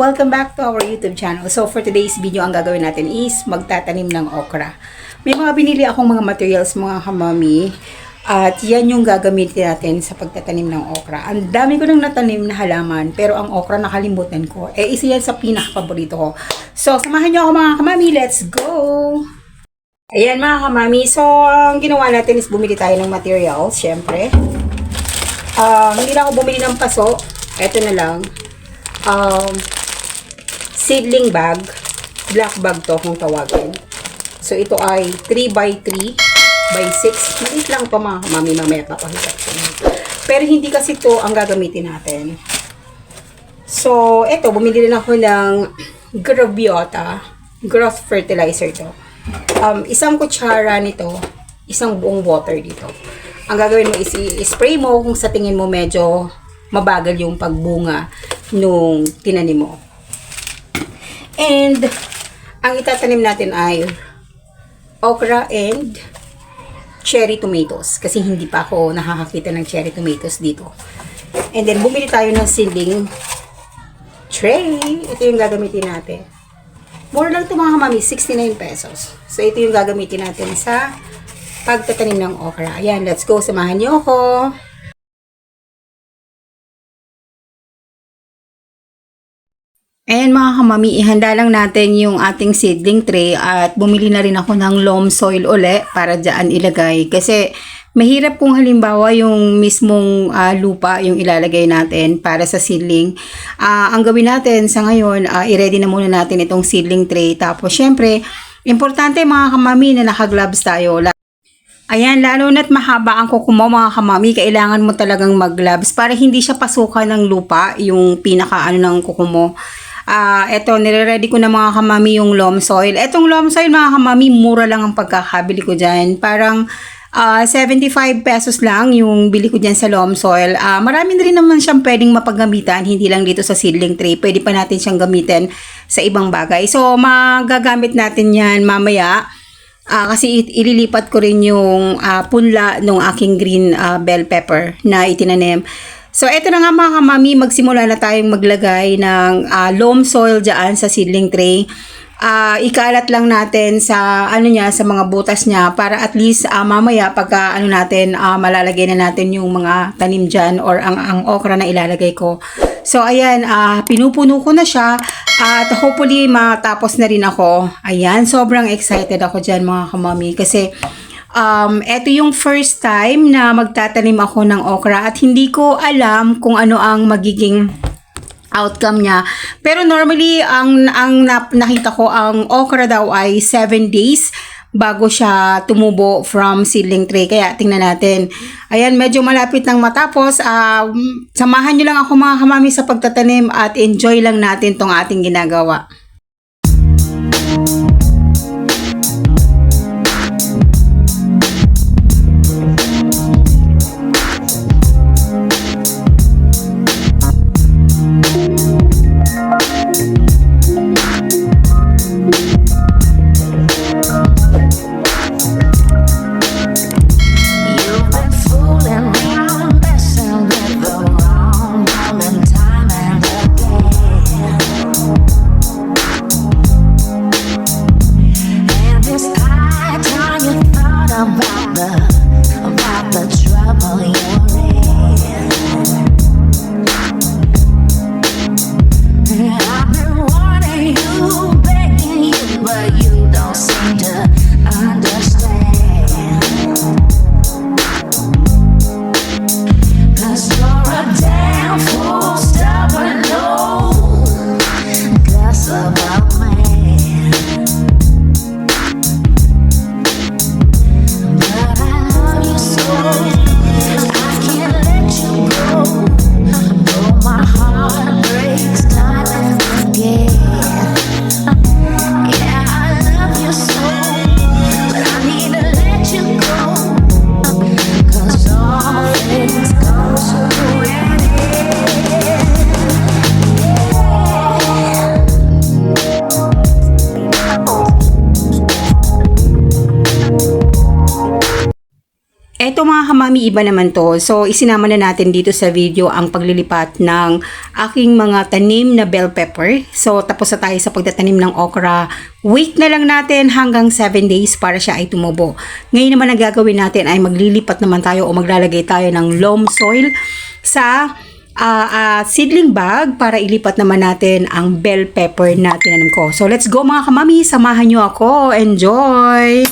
Welcome back to our YouTube channel. So for today's video, ang gagawin natin is magtatanim ng okra. May mga binili akong mga materials mga kamami. At yan yung gagamitin natin sa pagtatanim ng okra. Ang dami ko nang natanim na halaman, pero ang okra nakalimutan ko. Isa yan sa pinaka-paborito ko. So samahan niyo ako mga kamami. Let's go! Ayan mga kamami. So ang ginawa natin is bumili tayo ng materials, syempre. Hindi na ako bumili ng paso. Ito na lang. Seedling bag, black bag to kung tawagin. So ito ay 3x3 by 6. Maliit lang to mga kamami, mamaya papakita ko. Pero hindi kasi to ang gagamitin natin. So ito, bumili rin ako ng Graviota growth fertilizer to. Isang kutsara nito, isang buong water dito. Ang gagawin mo is i-spray mo kung sa tingin mo medyo mabagal yung pagbunga nung tinanim mo. And ang itatanim natin ay okra and cherry tomatoes kasi hindi pa ako nakakakita ng cherry tomatoes dito. And then bumili tayo ng seedling tray. Ito yung gagamitin natin. Mura lang ito mga kamami, 69 pesos. So ito yung gagamitin natin sa pagtatanim ng okra. Ayan, let's go, samahan niyo ako. Ayan mga kamami, ihanda lang natin yung ating seedling tray at bumili na rin ako ng loam soil uli para dyan ilagay. Kasi mahirap kung halimbawa yung mismong lupa yung ilalagay natin para sa seedling. Ang gawin natin sa ngayon, i-ready na muna natin itong seedling tray. Tapos syempre, importante mga kamami na naka-gloves tayo. Ayan, lalo na't mahaba ang kuko mo mga kamami, kailangan mo talagang mag-gloves para hindi siya pasukan ng lupa yung pinaka-ano ng kuko mo. Eto, nire-ready ko na mga kamami yung loam soil. Etong loam soil mga kamami, mura lang ang pagkakabili ko dyan. Parang 75 pesos lang yung bili ko dyan sa loam soil. Marami na rin naman siyang pwedeng mapaggamitan, hindi lang dito sa seedling tray. Pwede pa natin siyang gamitin sa ibang bagay. So, magagamit natin yan mamaya. Kasi ililipat ko rin yung punla ng aking green bell pepper na itinanim. So, ito na nga mga kamami, magsimula na tayong maglagay ng loam soil dyan sa seedling tray. Ikalat lang natin sa sa mga butas niya para at least mamaya pagka natin malalagay na natin yung mga tanim dyan or ang okra na ilalagay ko. So, ayan, pinupuno ko na siya at hopefully matapos na rin ako. Ayan, sobrang excited ako dyan mga kamami kasi eto yung first time na magtatanim ako ng okra at hindi ko alam kung ano ang magiging outcome niya. Pero normally, ang nakita ko, ang okra daw ay 7 days bago siya tumubo from seedling tray. Kaya tingnan natin. Ayan, medyo malapit nang matapos. Samahan nyo lang ako mga kamami sa pagtatanim at enjoy lang natin tong ating ginagawa. mga kamami, iba naman to. So, isinama na natin dito sa video ang paglilipat ng aking mga tanim na bell pepper. So, tapos na tayo sa pagtatanim ng okra. Wait na lang natin hanggang 7 days para siya ay tumubo. Ngayon naman ang gagawin natin ay maglilipat naman tayo o maglalagay tayo ng loam soil sa seedling bag para ilipat naman natin ang bell pepper na tinanim ko. So, let's go mga kamami. Samahan nyo ako. Enjoy!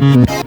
Bye.